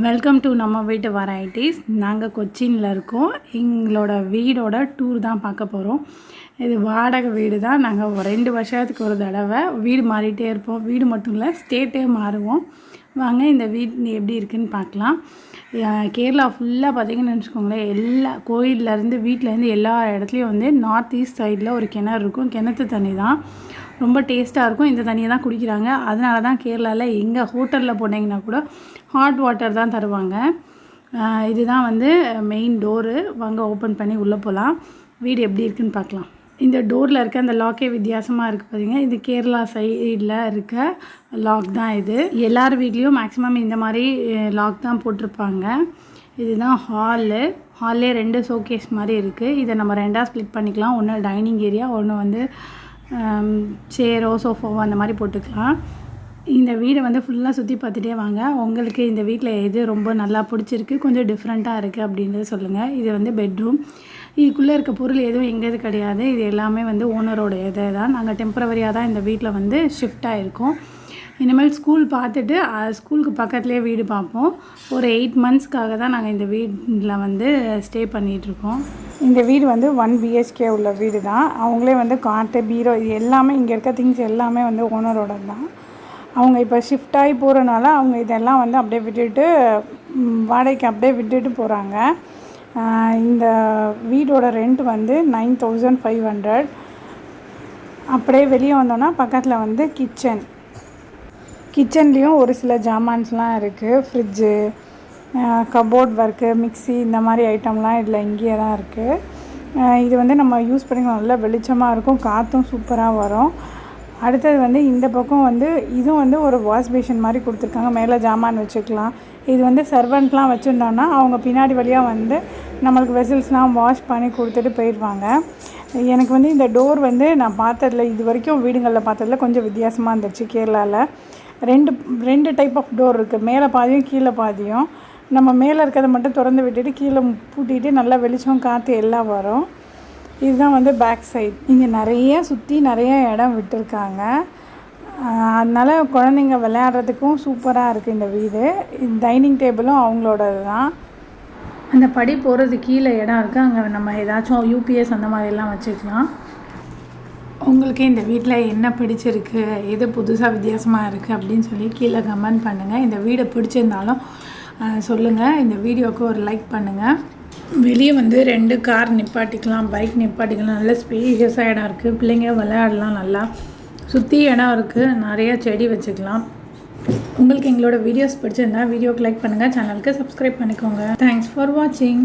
Welcome to நம்ம வீட்டு varieties. நாங்கள் கொச்சினில் இருக்கோம். எங்களோட வீடோட டூர் தான் பார்க்க போகிறோம். இது வாடகை வீடு தான். நாங்கள் 2 வருஷத்துக்கு ஒரு தடவை வீடு மாறிட்டே இருப்போம். வீடு மட்டும் இல்லை, ஸ்டேட்டே மாறுவோம். வாங்க இந்த வீடு எப்படி இருக்குதுன்னு பார்க்கலாம். கேரளா ஃபுல்லாக பார்த்திங்கன்னு வச்சுக்கோங்களேன், எல்லா கோயிலேருந்து வீட்டிலேருந்து எல்லா இடத்துலையும் வந்து நார்த் ஈஸ்ட் சைடில் ஒரு கிணறு இருக்கும். கிணத்து தண்ணி தான் ரொம்ப டேஸ்ட்டாக இருக்கும். இந்த தண்ணியை தான் குடிக்கிறாங்க. அதனால தான் கேரளாவில் எங்கள் ஹோட்டலில் போனீங்கன்னா கூட ஹாட் வாட்டர் தான் தருவாங்க. இதுதான் வந்து மெயின் டோரு. வாங்க ஓப்பன் பண்ணி உள்ளே போகலாம். வீடு எப்படி இருக்குதுன்னு பார்க்கலாம். இந்த டோரில் இருக்க அந்த லாக்கே வித்தியாசமாக இருக்குது பார்த்தீங்க. இது கேரளா சைடில் இருக்க லாக் தான். இது எல்லார் வீட்லேயும் மேக்ஸிமம் இந்த மாதிரி லாக் தான் போட்டிருப்பாங்க. இதுதான் ஹால்லே 2 ஷோகேஸ் மாதிரி இருக்குது. இதை நம்ம 2ஆக ஸ்ப்ளிட் பண்ணிக்கலாம். ஒன்று டைனிங் ஏரியா, ஒன்று வந்து சேரோ சோஃபாவோ அந்த மாதிரி போட்டுக்கலாம். இந்த வீடை வந்து ஃபுல்லாக சுற்றி பார்த்துட்டே வாங்க. உங்களுக்கு இந்த வீட்டில் எது ரொம்ப நல்லா பிடிச்சிருக்கு, கொஞ்சம் டிஃப்ரெண்ட்டாக இருக்குது அப்படின்றது சொல்லுங்கள். இது வந்து பெட்ரூம். இதுக்குள்ளே இருக்க பொருள் எதுவும் எங்கேது கிடையாது. இது எல்லாமே வந்து ஓனரோட இதை தான். நாங்கள் டெம்பரவரியாக தான் இந்த வீட்டில் வந்து ஷிஃப்ட் ஆகிருக்கோம். இனிமேல் ஸ்கூல் பார்த்துட்டு ஸ்கூலுக்கு பக்கத்துலேயே வீடு பார்ப்போம். ஒரு 8 மந்த்ஸ்க்காக தான் நாங்கள் இந்த வீட்டில் வந்து ஸ்டே பண்ணிகிட்ருக்கோம். இந்த வீடு வந்து 1 BHK உள்ள வீடு தான். அவங்களே வந்து காட்டு, பீரோ இது எல்லாமே இங்கே இருக்க திங்ஸ் எல்லாமே வந்து ஓனரோட தான். அவங்க இப்போ ஷிஃப்ட் ஆகி போகிறனால அவங்க இதெல்லாம் வந்து அப்படியே விட்டுட்டு வாடகைக்கு அப்படியே விட்டுட்டு போகிறாங்க. இந்த வீடோட ரெண்ட் வந்து 9500. அப்படியே வெளியே வந்தோன்னா பக்கத்தில் வந்து கிச்சன்லேயும் ஒரு சில ஜாமான்ஸ்லாம் இருக்குது. ஃப்ரிட்ஜு, கபோர்ட் ஒர்க்கு, மிக்ஸி இந்த மாதிரி ஐட்டம்லாம் இதில் இங்கேயே தான் இருக்குது. இது வந்து நம்ம யூஸ் பண்ணிக்கலாம். நல்லா வெளிச்சமாக இருக்கும், காற்றும் சூப்பராக வரும். அடுத்தது வந்து இந்த பக்கம் வந்து இதுவும் வந்து ஒரு வாஷ் பேஷன் மாதிரி கொடுத்துருக்காங்க. மேலே ஜாமான் வச்சுக்கலாம். இது வந்து சர்வெண்ட்லாம் வச்சுருந்தோன்னா அவங்க பின்னாடி வழியாக வந்து நம்மளுக்கு வெசல்ஸ்லாம் வாஷ் பண்ணி கொடுத்துட்டு போயிடுவாங்க. எனக்கு வந்து இந்த டோர் வந்து நான் பார்த்ததில் இது வரைக்கும் வீடுங்களில் பார்த்ததில் கொஞ்சம் வித்தியாசமாக இருந்துச்சு. கேரளாவில் ரெண்டு டைப் ஆஃப் டோர் இருக்குது. மேலே பாதியும் கீழே பாதியும். நம்ம மேலே இருக்கிறத மட்டும் திறந்து விட்டுட்டு கீழே பூட்டிட்டு நல்லா வெளிச்சம் காற்று எல்லாம் வரும். இதுதான் வந்து பேக் சைட். இங்கே சுற்றி நிறைய இடம் விட்டுருக்காங்க. அதனால் குழந்தைங்க விளையாடுறதுக்கும் சூப்பராக இருக்குது இந்த வீடு. டைனிங் டேபிளும் அவங்களோடது தான். அந்த படி போகிறது கீழே இடம் இருக்குது. அங்கே நம்ம ஏதாச்சும் யூபிஎஸ் அந்த மாதிரிலாம் வச்சுக்கலாம். உங்களுக்கு இந்த வீட்டில் என்ன பிடிச்சிருக்கு, எது புதுசாக வித்தியாசமாக இருக்குது அப்படின்னு சொல்லி கீழே கமெண்ட் பண்ணுங்கள். இந்த வீடை பிடிச்சிருந்தாலும் சொல்லுங்கள். இந்த வீடியோவுக்கு ஒரு லைக் பண்ணுங்கள். வெளியே வந்து 2 கார் நிப்பாட்டிக்கலாம், பைக் நிப்பாட்டிக்கலாம். நல்ல ஸ்பேஷியஸாக இடம் இருக்குது. பிள்ளைங்க விளையாடலாம். நல்லா சுற்றி இடம் இருக்குது. நிறைய செடி வச்சுக்கலாம். உங்களுக்கு எங்களோட வீடியோஸ் பிடிச்சிருந்தா வீடியோக்கு லைக் பண்ணுங்கள். சேனலுக்கு சப்ஸ்கிரைப் பண்ணிக்கோங்க. தேங்க்ஸ் ஃபார் வாட்சிங்.